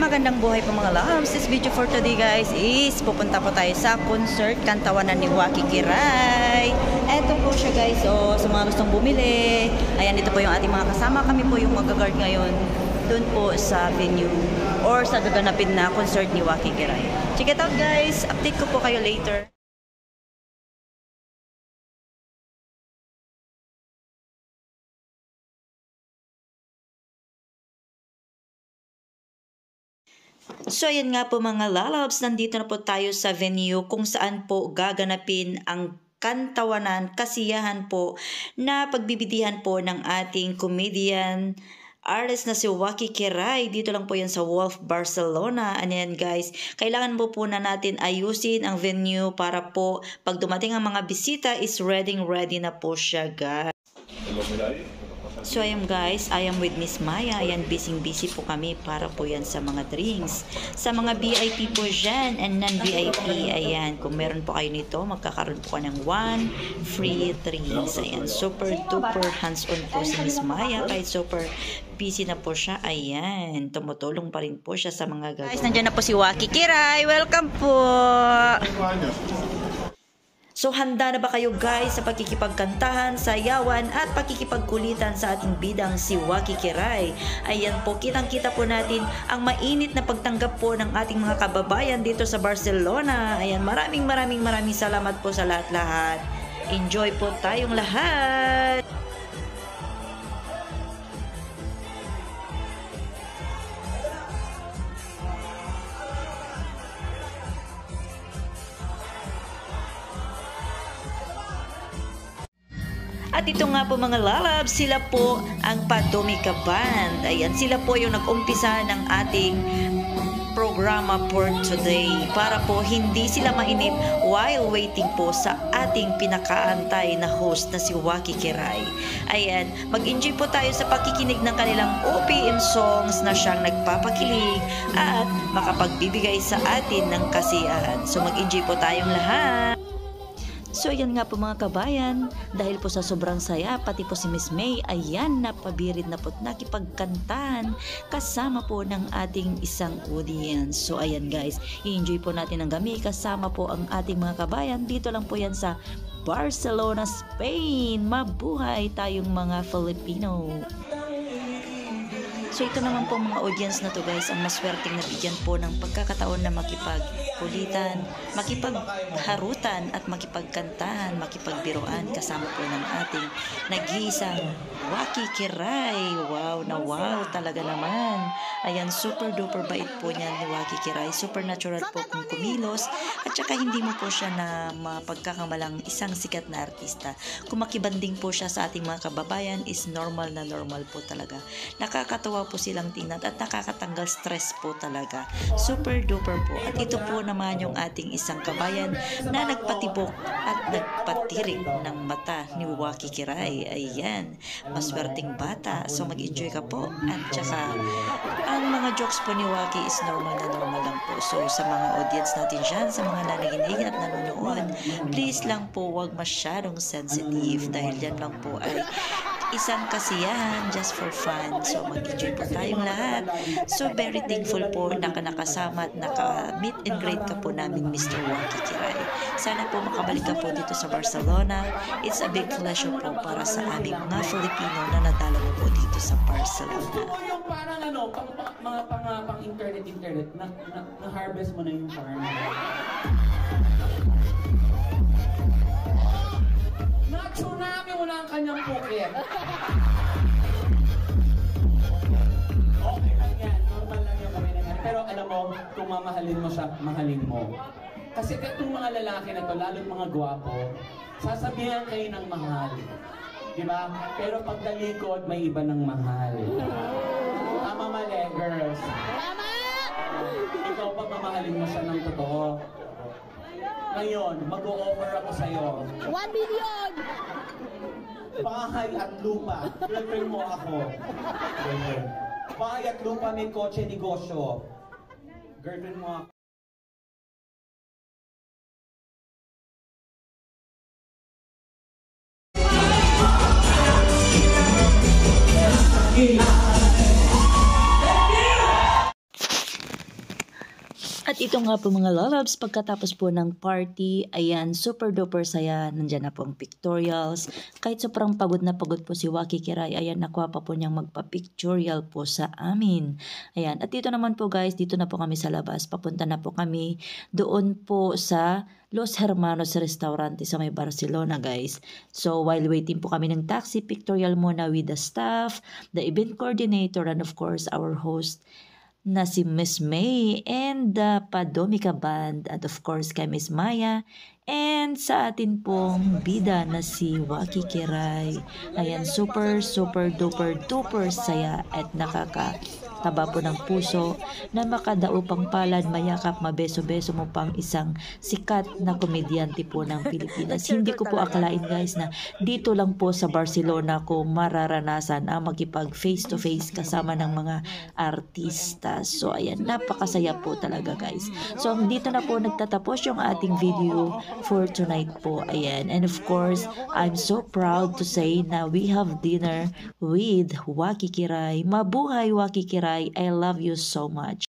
Magandang buhay po mga loves. This video for today guys is pupunta po tayo sa concert kantawanan ni Waki Kiray. Eto po siya guys. So sa mga gustong bumili, ayan, dito po yung ating mga kasama. Kami po yung mag-guard ngayon doon po sa venue or sa gaganapin na concert ni Waki Kiray. Check it out guys. Update ko po kayo later. So ayan nga po mga lalabs, nandito na po tayo sa venue kung saan po gaganapin ang kantawanan, kasiyahan po na pagbibidihan po ng ating comedian artist na si Waki Kiray. Dito lang po yan sa Wolf Barcelona. Ano yan guys, kailangan po na natin ayusin ang venue para po pag dumating ang mga bisita is ready na po siya guys. So ayan guys, I am with Miss Maya. Ayan, busy po kami para po yan sa mga drinks. Sa mga VIP po dyan and non-VIP, ayan, kung meron po kayo nito, magkakaroon po ka ng 1 free drinks. Ayan, super duper hands-on po si Miss Maya. Kahit super busy na po siya, ayan, tumutulong pa rin po siya sa mga gagawin. Guys, nandiyan na po si Waki Kiray. Welcome po! So handa na ba kayo guys sa pakikipagkantahan, sayawan at pakikipagkulitan sa ating bidang si Waki Kiray? Ayan po, kitang-kita po natin ang mainit na pagtanggap po ng ating mga kababayan dito sa Barcelona. Ayan, maraming salamat po sa lahat-lahat. Enjoy po tayong lahat! At ito nga po mga lalabs, sila po ang Padomika Band. Ayan, sila po yung nag-umpisa ng ating programa for today para po hindi sila mainip while waiting po sa ating pinakaantay na host na si Waki Kiray. Ayan, mag-enjoy po tayo sa pakikinig ng kanilang OPM songs na siyang nagpapakilig at makapagbibigay sa atin ng kasiyahan. So mag-enjoy po tayong lahat. So ayan nga po mga kabayan, dahil po sa sobrang saya, pati po si Miss May, ayan, napabirit na po nakipagkantahan kasama po ng ating isang audience. So ayan guys, i-enjoy po natin ang gabi kasama po ang ating mga kabayan. Dito lang po yan sa Barcelona, Spain. Mabuhay tayong mga Filipino! So ito naman po mga audience na to guys, ang maswerteng nabigyan po ng pagkakataon na makipagkulitan, makipagharutan at makipagkantahan, makipagbiruan kasama po ng ating nag-iisang Waki Kiray. Wow na wow talaga naman. Ayan, super duper bait po niyan ni Waki Kiray. Super natural po kung kumilos at saka hindi mo po siya na mapagkakamalang isang sikat na artista. Kung makibanding po siya sa ating mga kababayan is normal na normal po talaga. Nakakatawa po silang tingnan at nakakatanggal stress po talaga. Super duper po. At ito po naman yung ating isang kabayan na nagpatibok at nagpatirik ng mata ni Waki Kiray. Ayan, maswerteng bata. So mag-enjoy ka po. At saka ang mga jokes po ni Waki is normal na normal lang po. So sa mga audience natin dyan, sa mga nanaginig at nanonood, please lang po wag masyadong sensitive dahil yan lang po ay isang kasiyahan just for fun. So mag-enjoy po tayong lahat. So very thankful po na nakasama at naka-meet and greet ka po namin Mr. Waki Kiray. Sana po makabalik ka po dito sa Barcelona. It's a big pleasure po para sa aming mga Filipino na nadala mo po dito sa Barcelona. Yung parang ano, pang internet na harvest mo na yung parang tsunami mo na ang kanyang pukit. Okay lang yan. Normal lang yung kami nangyari. Pero alam mo, kung mamahalin mo siya, mahalin mo. Kasi itong mga lalaki na to, lalo mga gwapo, sasabihan kayo ng mahal. Diba? Pero pag talikod, may iba ng mahal. Tama mali, girls. Tama! Ikaw pa mamahalin mo siya ng totoo. Ngayon, mag-o-offer ako sa'yo. 1 million! Bahay at lupa. Girlfriend mo ako. Bahay at lupa, may kotse, negosyo. Girlfriend mo ako. At ito nga po mga lalabs, pagkatapos po ng party, ayan, super duper saya. Nandyan na po ang pictorials. Kahit sobrang pagod na pagod po si Waki Kiray, ayan, nakuha pa po niyang magpa-pictorial po sa amin. Ayan, at dito naman po guys, dito na po kami sa labas. Papunta na po kami doon po sa Los Hermanos Restaurante sa may Barcelona guys. So while waiting po kami ng taxi, pictorial muna with the staff, the event coordinator, and of course our host na si Miss May and the Padomika Band at of course kay Miss Maya and sa atin pong bida na si Waki Kiray. Ayan, super duper duper saya at nakakataba po ng puso na makadaupang palad, mayakap, mabeso-beso mo pang isang sikat na komedyante po ng Pilipinas. Hindi ko po akalain guys na dito lang po sa Barcelona ko mararanasan ang makipag face to face kasama ng mga artista. So ayan, napakasaya po talaga guys. So dito na po nagtatapos yung ating video for tonight po. Ayan, and of course, I'm so proud to say na we have dinner with Waki Kiray. Mabuhay Waki Kiray. I love you so much.